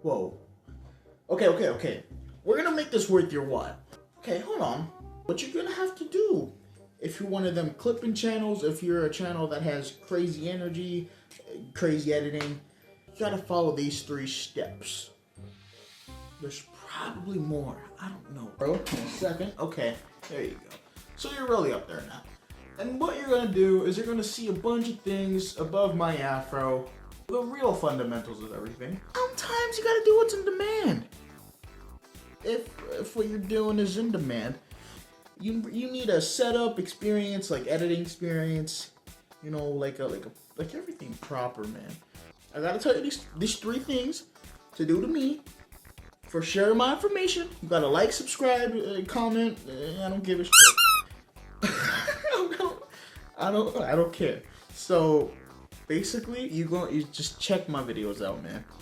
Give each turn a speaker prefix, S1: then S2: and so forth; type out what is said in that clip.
S1: Whoa. Okay. We're gonna make this worth your while. Okay, hold on. What you're gonna have to do, if you're one of them clipping channels, if you're a channel that has crazy energy, crazy editing, you gotta follow these 3 steps. There's probably more. I don't know, bro. In a second. Okay, there you go. So you're really up there now. And what you're gonna do is you're gonna see a bunch of things above my afro, the real fundamentals of everything. Sometimes you gotta do what's in demand. If what you're doing is in demand, you need a setup experience, like editing experience, you know, like everything proper, man. I gotta tell you these 3 things to do to me for sharing my information. You gotta like, subscribe, comment. I don't give a shit. I don't care. So basically, you just check my videos out, man.